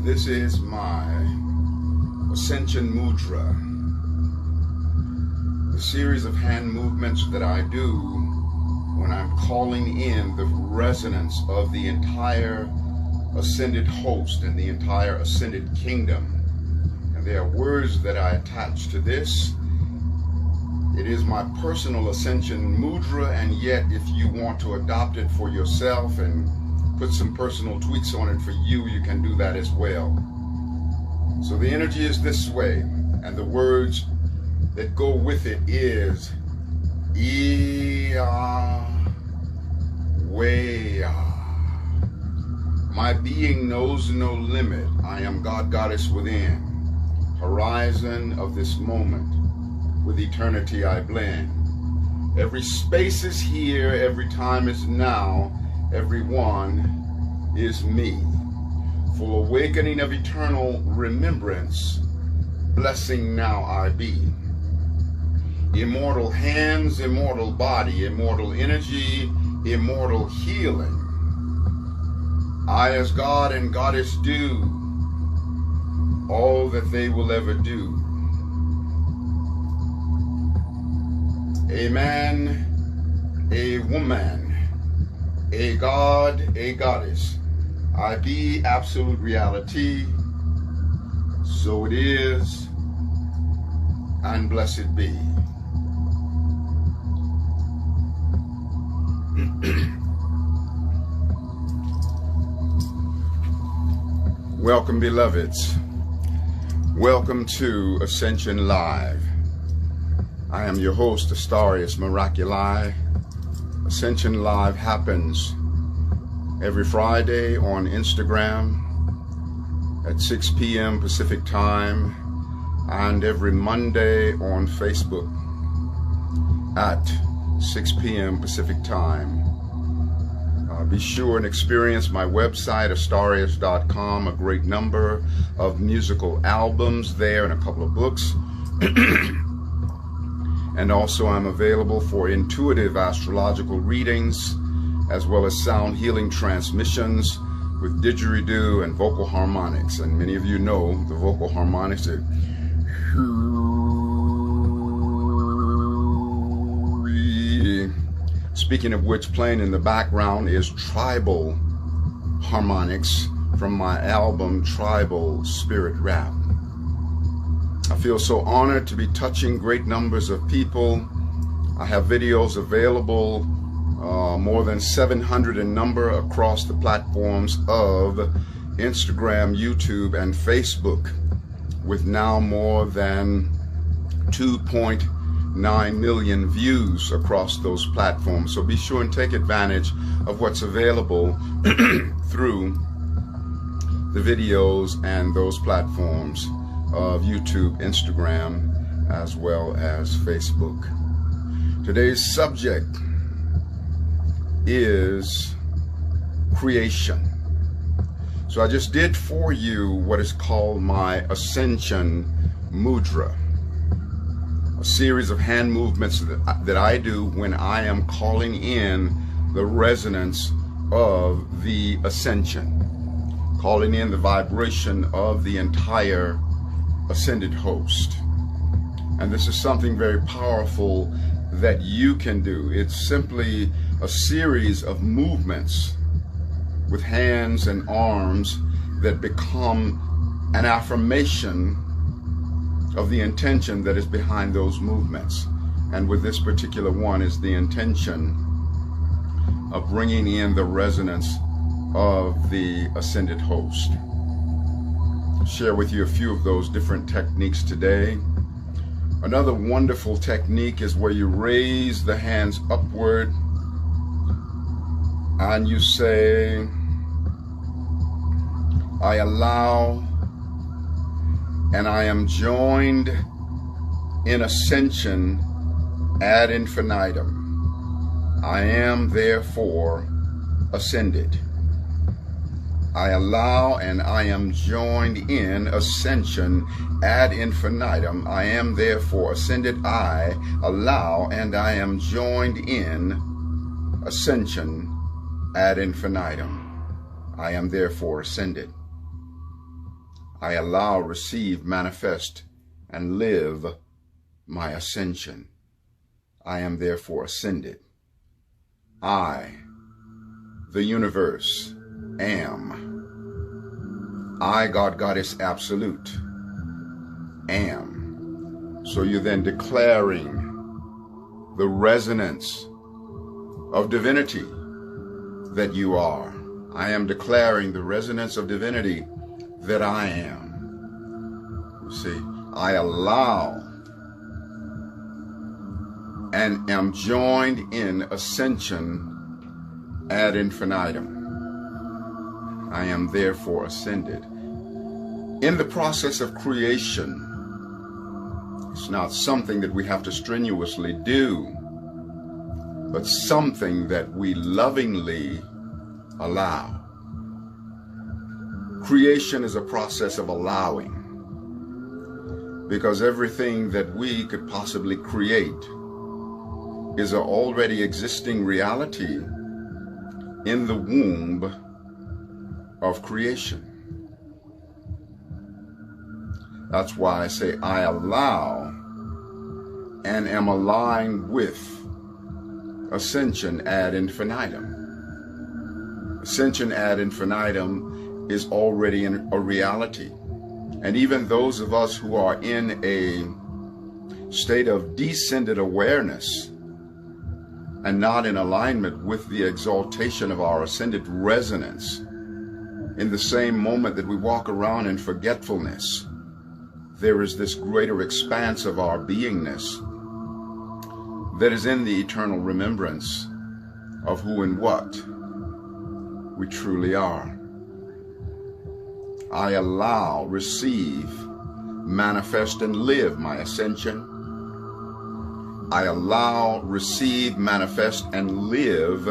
This is my Ascension Mudra, the series of hand movements that I do when I'm calling in the resonance of the entire ascended host and the entire ascended kingdom. And there are words that I attach to this. It is my personal Ascension Mudra, and yet if you want to adopt it for yourself and put some personal tweaks on it for you, you can do that as well. So the energy is this way, and the words that go with it is Eyah Wayah. My being knows no limit. I am God, Goddess within. Horizon of this moment. With eternity I blend. Every space is here. Every time is now. Every one is me. Full awakening of eternal remembrance. Blessing now I be. Immortal hands, immortal body, immortal energy, immortal healing. I as God and Goddess do all that they will ever do. A man, a woman, a God, a Goddess. I be absolute reality. So it is, and blessed be. Welcome, beloveds. Welcome to Ascension Live. I am your host, Astarius Miraculii. Ascension Live happens every Friday on Instagram at 6 p.m. Pacific Time, and every Monday on Facebook at 6 p.m. Pacific Time. Be sure and experience my website, Astarius.com, a great number of musical albums there and a couple of books. And also I'm available for intuitive astrological readings, as well as sound healing transmissions with didgeridoo and vocal harmonics. And many of you know the vocal harmonics are speaking of which, playing in the background is tribal harmonics from my album Tribal Spirit Rap. I feel so honored to be touching great numbers of people. I have videos available, more than 700 in number, across the platforms of Instagram, YouTube, and Facebook, with now more than 2.9 million views across those platforms. So be sure and take advantage of what's available through the videos and those platforms of YouTube, Instagram, as well as Facebook. Today's subject is creation. So I just did for you what is called my Ascension Mudra, a series of hand movements that I do when I am calling in the resonance of the ascension, calling in the vibration of the entire ascended host. And this is something very powerful that you can do. It's simply a series of movements with hands and arms that become an affirmation of the intention that is behind those movements. And with this particular one is the intention of bringing in the resonance of the ascended host. I'll share with you a few of those different techniques today. Another wonderful technique is where you raise the hands upward and you say, I allow and I am joined in ascension ad infinitum. I am therefore ascended. I allow and I am joined in ascension ad infinitum. I am therefore ascended. I allow and I am joined in ascension ad infinitum. I am therefore ascended. I allow, receive, manifest, and live my ascension. I am therefore ascended. I, the universe, am. I, God, Goddess, Absolute, am. So you're then declaring the resonance of divinity that you are. I am declaring the resonance of divinity that I am. You see, I allow and am joined in ascension ad infinitum. I am therefore ascended. In the process of creation, it's not something that we have to strenuously do, but something that we lovingly allow. Creation is a process of allowing, because everything that we could possibly create is an already existing reality in the womb of creation. That's why I say I allow and am aligned with ascension ad infinitum. Ascension ad infinitum is already a reality. And even those of us who are in a state of descended awareness and not in alignment with the exaltation of our ascended resonance, in the same moment that we walk around in forgetfulness, there is this greater expanse of our beingness that is in the eternal remembrance of who and what we truly are. I allow, receive, manifest, and live my ascension. I allow, receive, manifest, and live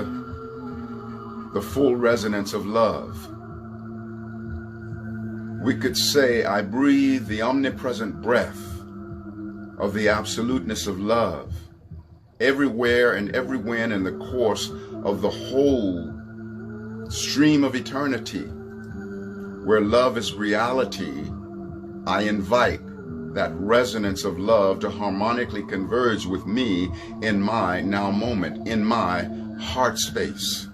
the full resonance of love. We could say, I breathe the omnipresent breath of the absoluteness of love everywhere and everywhen in the course of the whole stream of eternity. Where love is reality, I invite that resonance of love to harmonically converge with me in my now moment, in my heart space.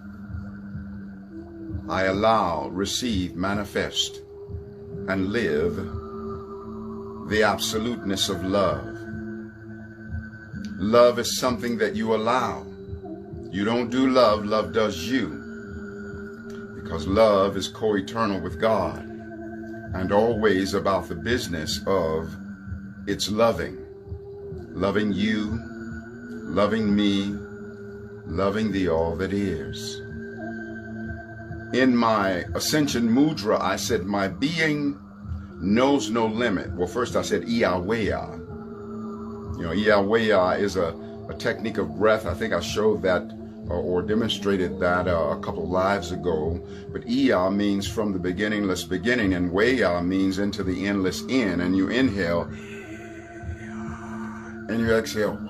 I allow, receive, manifest, and live the absoluteness of love. Love is something that you allow. You don't do love, love does you. Because love is co-eternal with God and always about the business of its loving. Loving you, loving me, loving the all that is. In my Ascension Mudra, I said, my being knows no limit. Well, first I said, Eyah Wayah. You know, Eyah Wayah is a technique of breath. I think I showed that or demonstrated that a couple lives ago. But Eyah means from the beginningless beginning, and Wayah means into the endless end. And you inhale, and you exhale.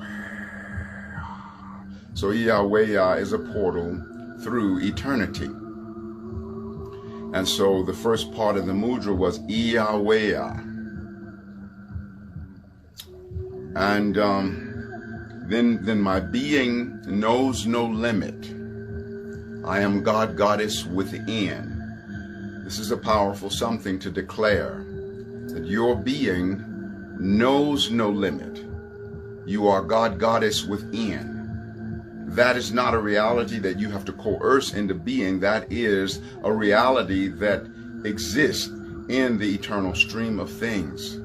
So Eyah Wayah is a portal through eternity. And so the first part of the mudra was Eyah Wayah. And then my being knows no limit. I am God, Goddess within. This is a powerful something to declare, that your being knows no limit. You are God, Goddess within. That is not a reality that you have to coerce into being. That is a reality that exists in the eternal stream of things.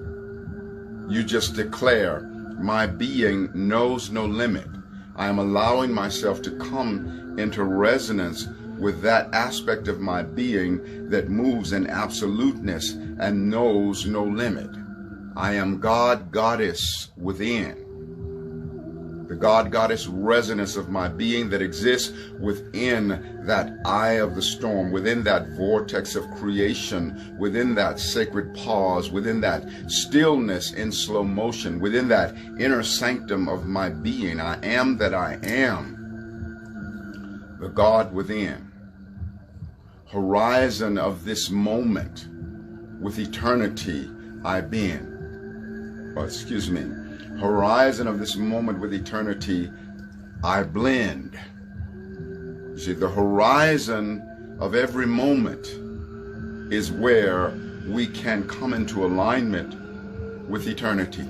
You just declare, my being knows no limit. I am allowing myself to come into resonance with that aspect of my being that moves in absoluteness and knows no limit. I am God, Goddess within. The God, Goddess resonance of my being that exists within that eye of the storm, within that vortex of creation, within that sacred pause, within that stillness in slow motion, within that inner sanctum of my being. I am that I am. The God within. Horizon of this moment with eternity I bend. Horizon of this moment with eternity I blend. You see, the horizon of every moment is where we can come into alignment with eternity.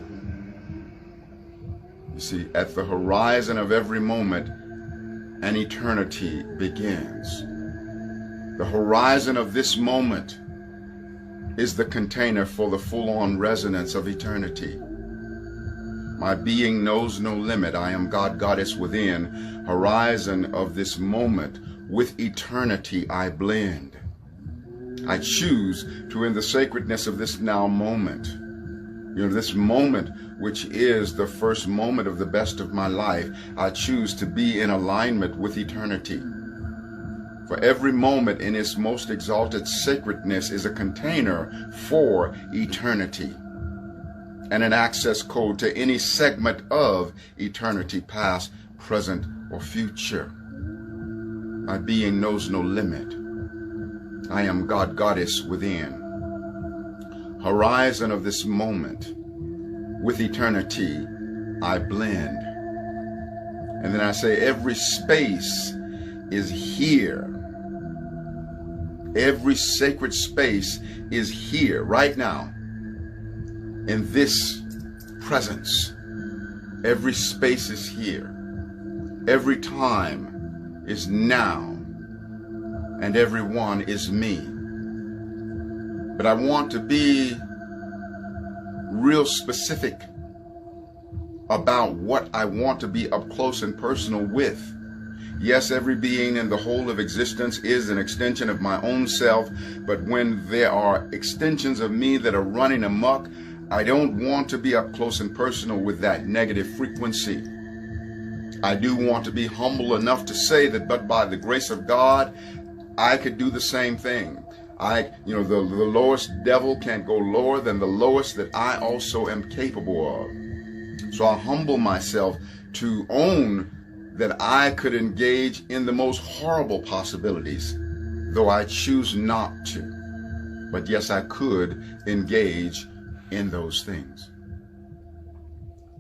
You see, at the horizon of every moment, an eternity begins. The horizon of this moment is the container for the full-on resonance of eternity. My being knows no limit. I am God, Goddess within. Horizon of this moment with eternity I blend. I choose to, in the sacredness of this now moment, this moment which is the first moment of the best of my life, I choose to be in alignment with eternity. For every moment in its most exalted sacredness is a container for eternity and an access code to any segment of eternity, past, present, or future. My being knows no limit. I am God, Goddess within. Horizon of this moment with eternity I blend. And then I say every space is here. Every sacred space is here right now in this presence. Every space is here. Every time is now. And everyone is me. But I want to be real specific about what I want to be up close and personal with. Yes, every being in the whole of existence is an extension of my own self, but when there are extensions of me that are running amok, I don't want to be up close and personal with that negative frequency. I do want to be humble enough to say that, but by the grace of God, I could do the same thing. The lowest devil can't go lower than the lowest that I also am capable of. So I humble myself to own that I could engage in the most horrible possibilities, though I choose not to. But yes, I could engage in those things.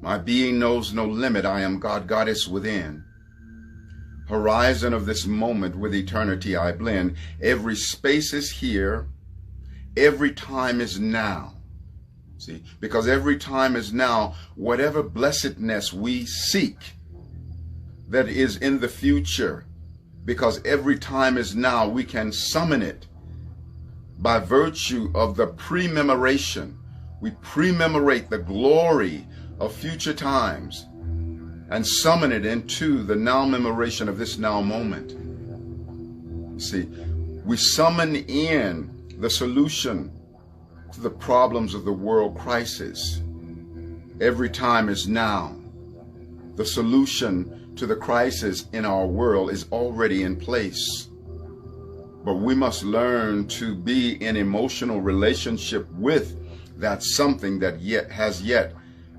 My being knows no limit. I am God, Goddess within. Horizon of this moment with eternity I blend. Every space is here. Every time is now. See, because every time is now. Whatever blessedness we seek that is in the future, because every time is now, we can summon it by virtue of the pre-memoration. We pre-memorate the glory of future times and summon it into the now memoration of this now moment. See, we summon in the solution to the problems of the world crisis. Every time is now. The solution to the crisis in our world is already in place. But we must learn to be in emotional relationship with that something that has yet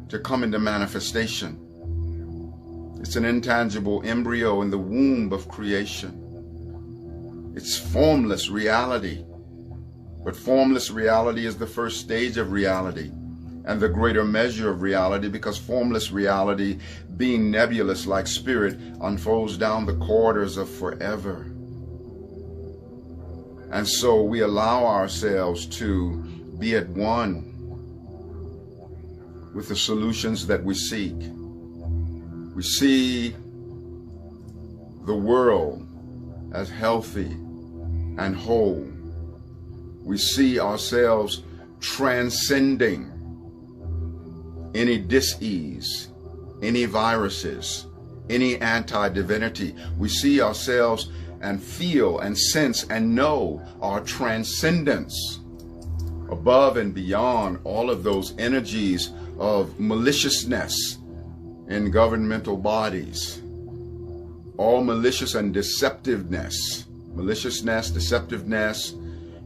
to come into manifestation. It's an intangible embryo in the womb of creation. It's formless reality. But formless reality is the first stage of reality and the greater measure of reality, because formless reality, being nebulous like spirit, unfolds down the corridors of forever. And so we allow ourselves to be at one with the solutions that we seek. We see the world as healthy and whole. We see ourselves transcending any dis-ease, any viruses, any anti-divinity. We see ourselves and feel and sense and know our transcendence above and beyond all of those energies of maliciousness in governmental bodies, all malicious and deceptiveness, deceptiveness,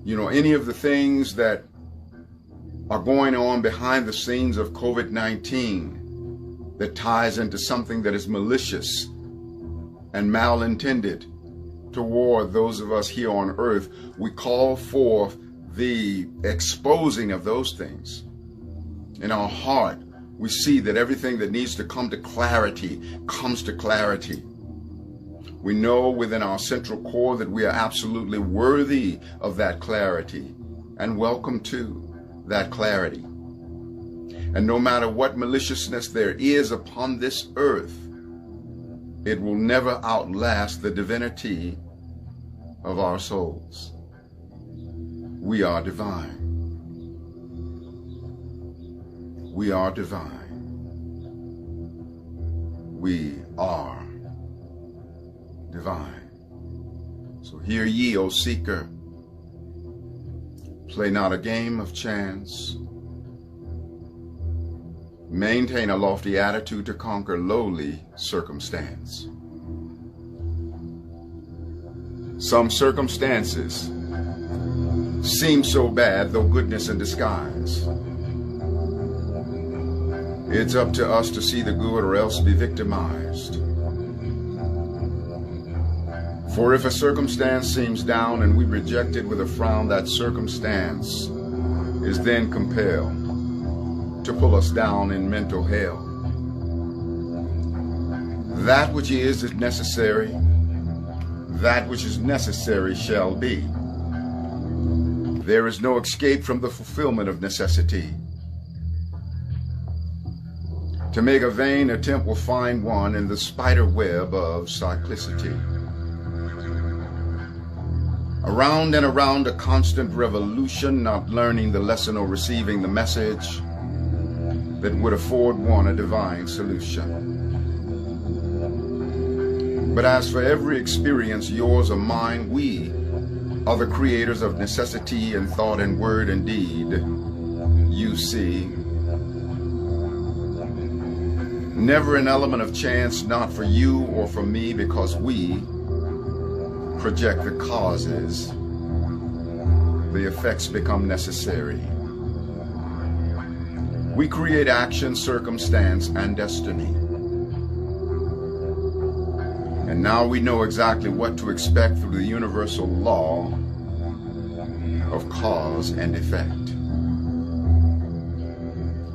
any of the things that are going on behind the scenes of COVID-19 that ties into something that is malicious and malintended toward those of us here on earth. We call forth the exposing of those things. In our heart, we see that everything that needs to come to clarity comes to clarity. We know within our central core that we are absolutely worthy of that clarity and welcome to that clarity. And no matter what maliciousness there is upon this earth, it will never outlast the divinity of our souls. We are divine. We are divine. We are divine. So hear ye, O seeker, play not a game of chance. Maintain a lofty attitude to conquer lowly circumstance. Some circumstances seem so bad, though goodness in disguise. It's up to us to see the good or else be victimized. For if a circumstance seems down and we reject it with a frown, that circumstance is then compelled to pull us down in mental hell. That which is necessary, that which is necessary shall be. There is no escape from the fulfillment of necessity. To make a vain attempt will find one in the spider web of cyclicity. Around and around a constant revolution, not learning the lesson or receiving the message that would afford one a divine solution. But as for every experience, yours or mine, we are the creators of necessity in thought and word and deed. You see, never an element of chance, not for you or for me, because we project the causes. The effects become necessary. We create action, circumstance, and destiny. And now we know exactly what to expect through the universal law of cause and effect.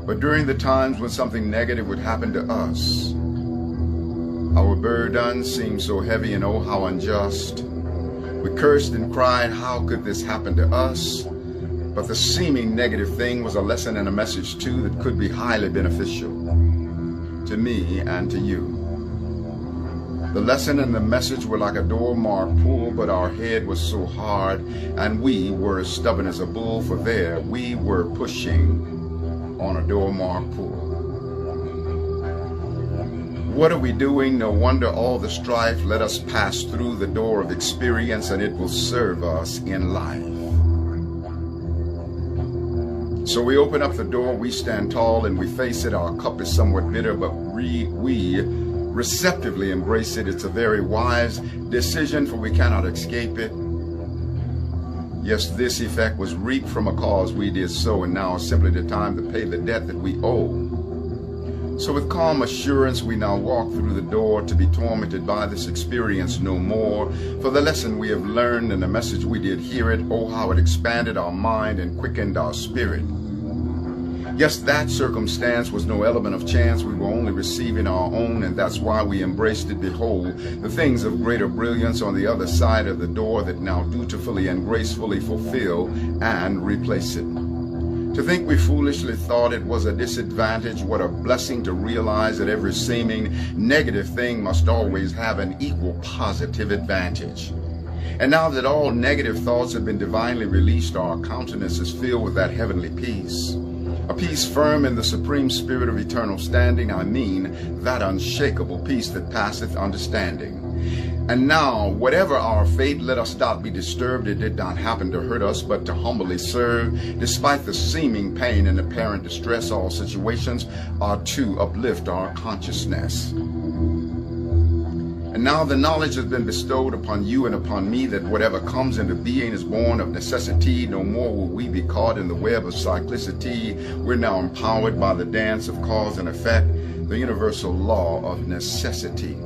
But during the times when something negative would happen to us, our burden seemed so heavy and oh how unjust. We cursed and cried, how could this happen to us? But the seeming negative thing was a lesson and a message too that could be highly beneficial to me and to you. The lesson and the message were like a door marked pull, but our head was so hard and we were as stubborn as a bull, for there we were pushing on a door marked pull. What are we doing? No wonder all the strife. Let us pass through the door of experience and it will serve us in life. So we open up the door, we stand tall and we face it. Our cup is somewhat bitter, but we receptively embrace it. It's a very wise decision, for we cannot escape it. Yes, this effect was reaped from a cause we did sow, and now is simply the time to pay the debt that we owe. So with calm assurance we now walk through the door, to be tormented by this experience no more. For the lesson we have learned and the message we did hear it, oh how it expanded our mind and quickened our spirit. Yes, that circumstance was no element of chance. We were only receiving our own, and that's why we embraced it. Behold, the things of greater brilliance on the other side of the door that now dutifully and gracefully fulfill and replace it. To think we foolishly thought it was a disadvantage, what a blessing to realize that every seeming negative thing must always have an equal positive advantage. And now that all negative thoughts have been divinely released, our countenance is filled with that heavenly peace. A peace firm in the supreme spirit of eternal standing, I mean that unshakable peace that passeth understanding. And now, whatever our fate, let us not be disturbed. It did not happen to hurt us, but to humbly serve. Despite the seeming pain and apparent distress, all situations are to uplift our consciousness. And now the knowledge has been bestowed upon you and upon me that whatever comes into being is born of necessity. No more will we be caught in the web of cyclicity. We're now empowered by the dance of cause and effect, the universal law of necessity.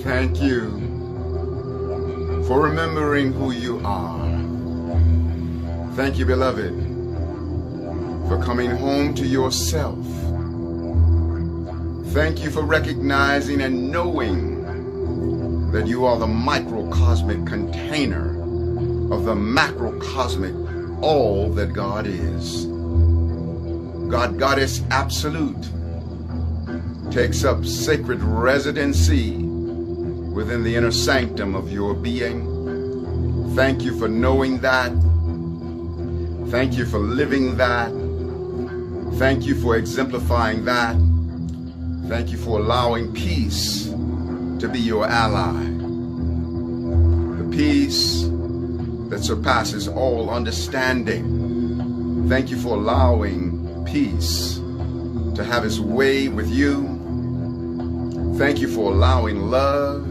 Thank you for remembering who you are. Thank you, beloved, for coming home to yourself. Thank you for recognizing and knowing that you are the microcosmic container of the macrocosmic all that God is. God, Goddess Absolute, takes up sacred residency within the inner sanctum of your being. Thank you for knowing that. Thank you for living that. Thank you for exemplifying that. Thank you for allowing peace to be your ally. The peace that surpasses all understanding. Thank you for allowing peace to have its way with you. Thank you for allowing love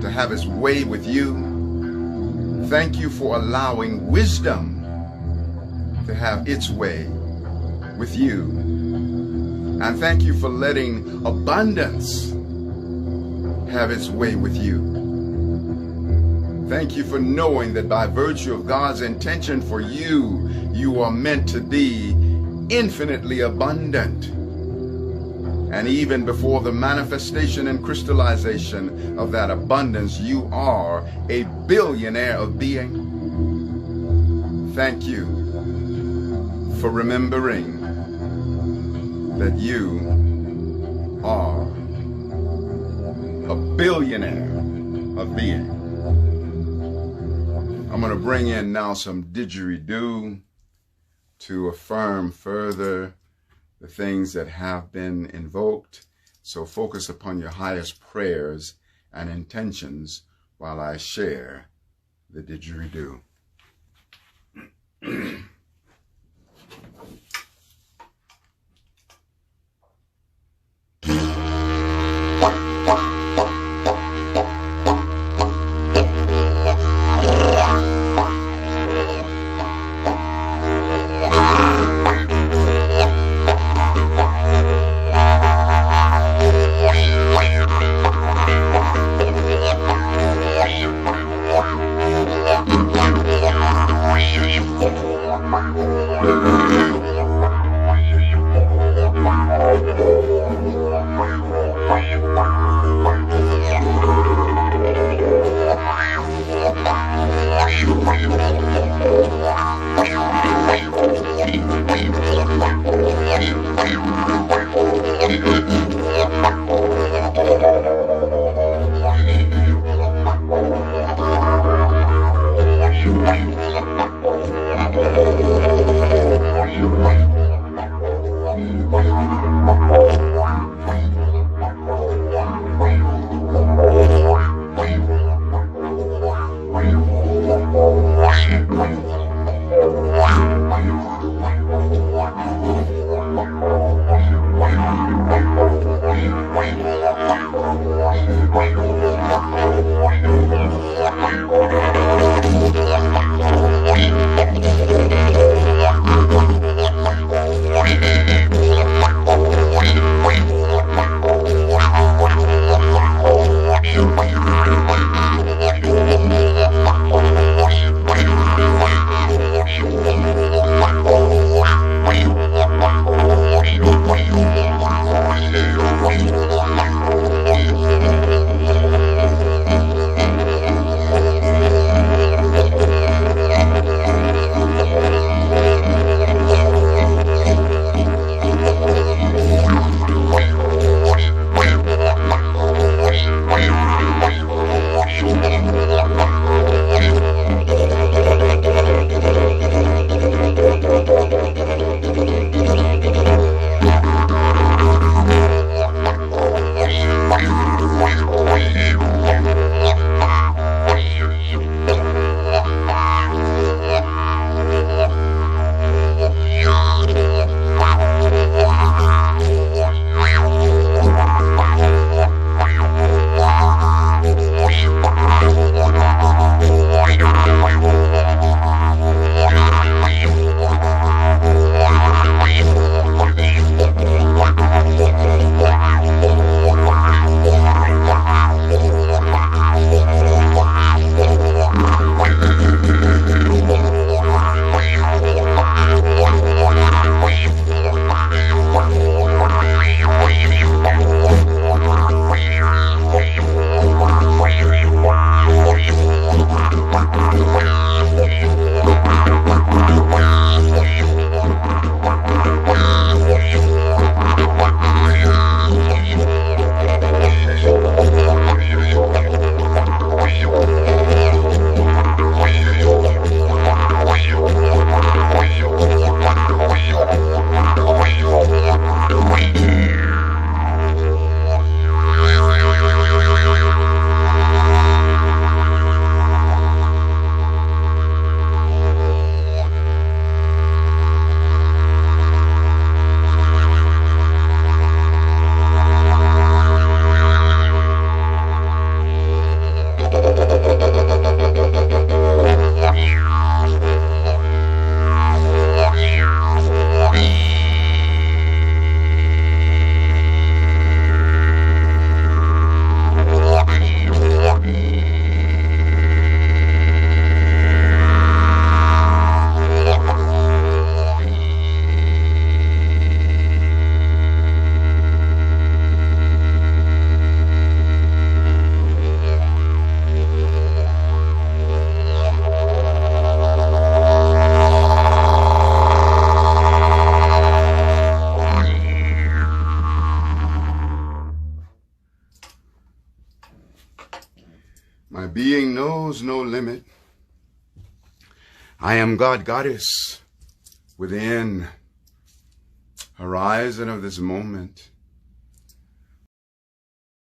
to have its way with you. Thank you for allowing wisdom to have its way with you. And thank you for letting abundance have its way with you. Thank you for knowing that by virtue of God's intention for you, you are meant to be infinitely abundant. And even before the manifestation and crystallization of that abundance, you are a billionaire of being. Thank you for remembering that you are a billionaire of being. I'm going to bring in now some didgeridoo to affirm further the things that have been invoked. So focus upon your highest prayers and intentions while I share the didgeridoo. My being knows no limit. I am God, Goddess, within horizon of this moment.